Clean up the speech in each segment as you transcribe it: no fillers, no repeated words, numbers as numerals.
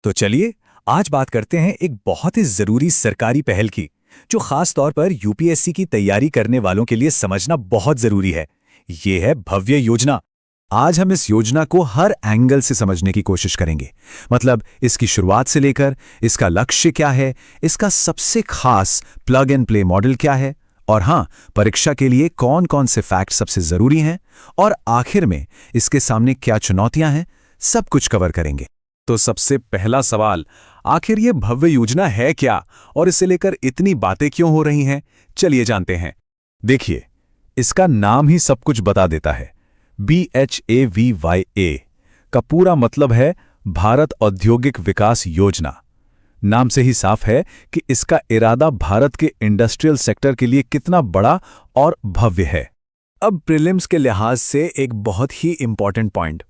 तो चलिए आज बात करते हैं एक बहुत ही जरूरी सरकारी पहल की, जो खास तौर पर यूपीएससी की तैयारी करने वालों के लिए समझना बहुत जरूरी है। ये है भव्य योजना। आज हम इस योजना को हर एंगल से समझने की कोशिश करेंगे। मतलब इसकी शुरुआत से लेकर इसका लक्ष्य क्या है, इसका सबसे खास प्लग एंड प्ले मॉडल क्या है, और हाँ, परीक्षा के लिए कौन कौन से फैक्ट सबसे जरूरी हैं, और आखिर में इसके सामने क्या चुनौतियां हैं, सब कुछ कवर करेंगे। तो सबसे पहला सवाल, आखिर ये भव्य योजना है क्या और इसे लेकर इतनी बातें क्यों हो रही हैं? चलिए जानते हैं। देखिए, इसका नाम ही सब कुछ बता देता है। BHAVYA का पूरा मतलब है भारत औद्योगिक विकास योजना। नाम से ही साफ है कि इसका इरादा भारत के इंडस्ट्रियल सेक्टर के लिए कितना बड़ा और भव्य है। अब प्रीलिम्स के लिहाज से एक बहुत ही इंपॉर्टेंट पॉइंट,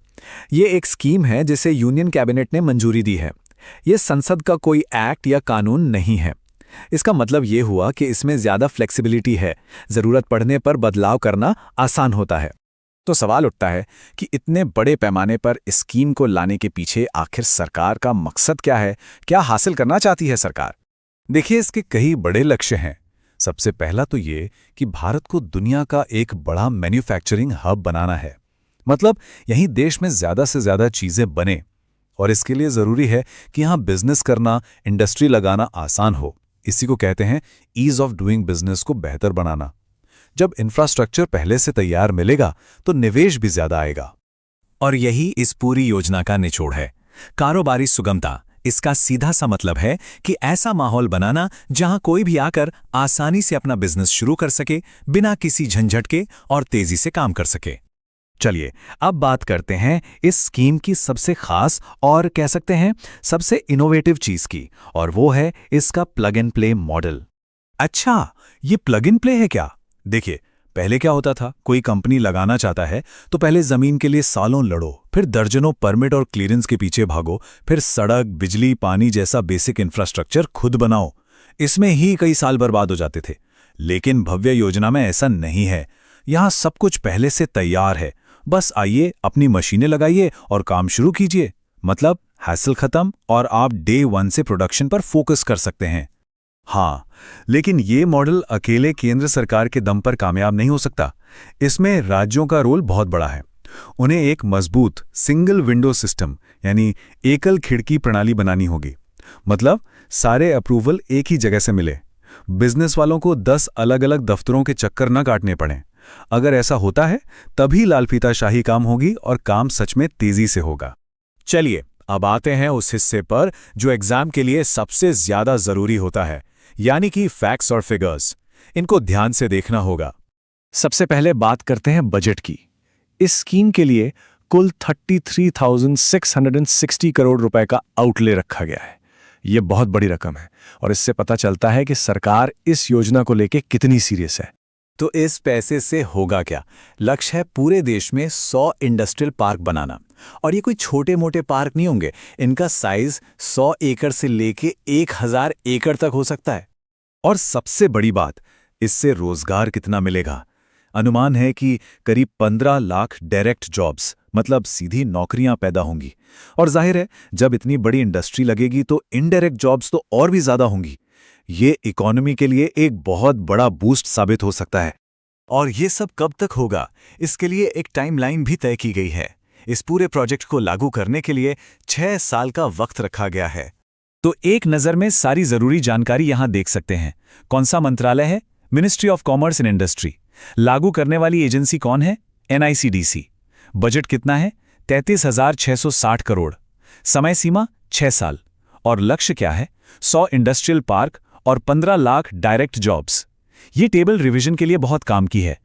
ये एक स्कीम है जिसे यूनियन कैबिनेट ने मंजूरी दी है। ये संसद का कोई एक्ट या कानून नहीं है। इसका मतलब ये हुआ कि इसमें ज्यादा फ्लेक्सिबिलिटी है, जरूरत पड़ने पर बदलाव करना आसान होता है। तो सवाल उठता है कि इतने बड़े पैमाने पर इस स्कीम को लाने के पीछे आखिर सरकार का मकसद क्या है, क्या हासिल करना चाहती है सरकार? देखिए, इसके कई बड़े लक्ष्य हैं। सबसे पहला तो ये कि भारत को दुनिया का एक बड़ा मैन्युफैक्चरिंग हब बनाना है। मतलब यहीं देश में ज्यादा से ज्यादा चीजें बने, और इसके लिए जरूरी है कि यहां बिजनेस करना, इंडस्ट्री लगाना आसान हो। इसी को कहते हैं ईज ऑफ डूइंग बिजनेस को बेहतर बनाना। जब इंफ्रास्ट्रक्चर पहले से तैयार मिलेगा तो निवेश भी ज्यादा आएगा। और यही इस पूरी योजना का निचोड़ है, कारोबारी सुगमता। इसका सीधा सा मतलब है कि ऐसा माहौल बनाना जहां कोई भी आकर आसानी से अपना बिजनेस शुरू कर सके, बिना किसी झंझट के, और तेजी से काम कर सके। चलिए अब बात करते हैं इस स्कीम की सबसे खास और कह सकते हैं सबसे इनोवेटिव चीज की, और वो है इसका प्लग एंड प्ले मॉडल। अच्छा, ये प्लग एंड प्ले है क्या? देखिए, पहले क्या होता था, कोई कंपनी लगाना चाहता है तो पहले जमीन के लिए सालों लड़ो, फिर दर्जनों परमिट और क्लीयरेंस के पीछे भागो, फिर सड़क, बिजली, पानी जैसा बेसिक इंफ्रास्ट्रक्चर खुद बनाओ। इसमें ही कई साल बर्बाद हो जाते थे। लेकिन भव्य योजना में ऐसा नहीं है। यहां सब कुछ पहले से तैयार है। बस आइए, अपनी मशीनें लगाइए और काम शुरू कीजिए। मतलब हैसल खत्म, और आप डे 1 से प्रोडक्शन पर फोकस कर सकते हैं। हाँ, लेकिन ये मॉडल अकेले केंद्र सरकार के दम पर कामयाब नहीं हो सकता। इसमें राज्यों का रोल बहुत बड़ा है। उन्हें एक मजबूत सिंगल विंडो सिस्टम यानी एकल खिड़की प्रणाली बनानी होगी। मतलब सारे अप्रूवल एक ही जगह से मिले, बिजनेस वालों को 10 अलग अलग दफ्तरों के चक्कर न काटने पड़े। अगर ऐसा होता है तभी लालफीताशाही काम होगी और काम सच में तेजी से होगा। चलिए अब आते हैं उस हिस्से पर जो एग्जाम के लिए सबसे ज्यादा जरूरी होता है, यानी कि फैक्ट्स और फिगर्स। इनको ध्यान से देखना होगा। सबसे पहले बात करते हैं बजट की। इस स्कीम के लिए कुल 33,660 करोड़ रुपए का आउटले रखा गया है। यह बहुत बड़ी रकम है, और इससे पता चलता है कि सरकार इस योजना को लेकर कितनी सीरियस है। तो इस पैसे से होगा क्या? लक्ष्य है पूरे देश में 100 इंडस्ट्रियल पार्क बनाना। और ये कोई छोटे मोटे पार्क नहीं होंगे। इनका साइज 100 एकड़ से लेके 1000 एकड़ तक हो सकता है। और सबसे बड़ी बात, इससे रोजगार कितना मिलेगा? अनुमान है कि करीब 15 लाख डायरेक्ट जॉब्स, मतलब सीधी नौकरियां पैदा होंगी। और जाहिर है, जब इतनी बड़ी इंडस्ट्री लगेगी तो इनडायरेक्ट जॉब्स तो और भी ज्यादा होंगी। ये इकोनॉमी के लिए एक बहुत बड़ा बूस्ट साबित हो सकता है। और ये सब कब तक होगा? इसके लिए एक टाइमलाइन भी तय की गई है। इस पूरे प्रोजेक्ट को लागू करने के लिए 6 साल का वक्त रखा गया है। तो एक नज़र में सारी जरूरी जानकारी यहां देख सकते हैं। कौन सा मंत्रालय है? Ministry of commerce and industry. लागू करने वाली एजेंसी कौन है? NICDC। बजट कितना है? 33,660 करोड़। समय सीमा 6 साल। और लक्ष्य क्या है? 100 इंडस्ट्रियल पार्क और 15 लाख डायरेक्ट जॉब्स। ये टेबल रिवीजन के लिए बहुत काम की है।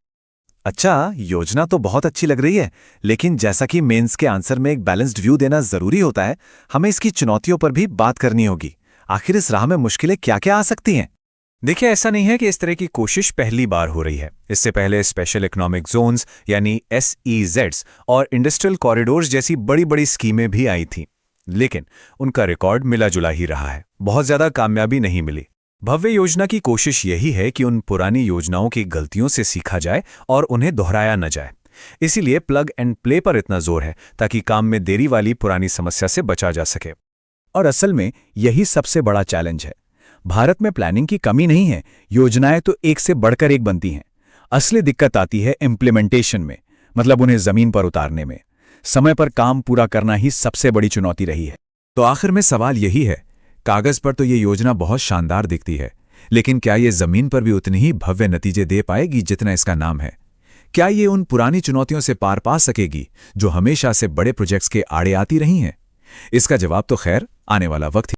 अच्छा, योजना तो बहुत अच्छी लग रही है, लेकिन जैसा कि मेंस के आंसर में एक बैलेंस्ड व्यू देना जरूरी होता है, हमें इसकी चुनौतियों पर भी बात करनी होगी। आखिर इस राह में मुश्किलें क्या क्या आ सकती हैं? देखिए, ऐसा नहीं है कि इस तरह की कोशिश पहली बार हो रही है। इससे पहले स्पेशल इकोनॉमिक जोन्स यानी SEZs और इंडस्ट्रियल कॉरिडोर्स जैसी बड़ी बड़ी स्कीमें भी आई थीं, लेकिन उनका रिकॉर्ड मिला जुला ही रहा है। बहुत ज्यादा कामयाबी नहीं मिली। भव्य योजना की कोशिश यही है कि उन पुरानी योजनाओं की गलतियों से सीखा जाए और उन्हें दोहराया न जाए। इसीलिए प्लग एंड प्ले पर इतना जोर है, ताकि काम में देरी वाली पुरानी समस्या से बचा जा सके। और असल में यही सबसे बड़ा चैलेंज है। भारत में प्लानिंग की कमी नहीं है, योजनाएं तो एक से बढ़कर एक बनती हैं। असली दिक्कत आती है इम्प्लीमेंटेशन में, मतलब उन्हें जमीन पर उतारने में। समय पर काम पूरा करना ही सबसे बड़ी चुनौती रही है। तो आखिर में सवाल यही है, कागज पर तो ये योजना बहुत शानदार दिखती है, लेकिन क्या ये जमीन पर भी उतनी ही भव्य नतीजे दे पाएगी जितना इसका नाम है? क्या ये उन पुरानी चुनौतियों से पार पा सकेगी जो हमेशा से बड़े प्रोजेक्ट्स के आड़े आती रही हैं? इसका जवाब तो खैर आने वाला वक्त ही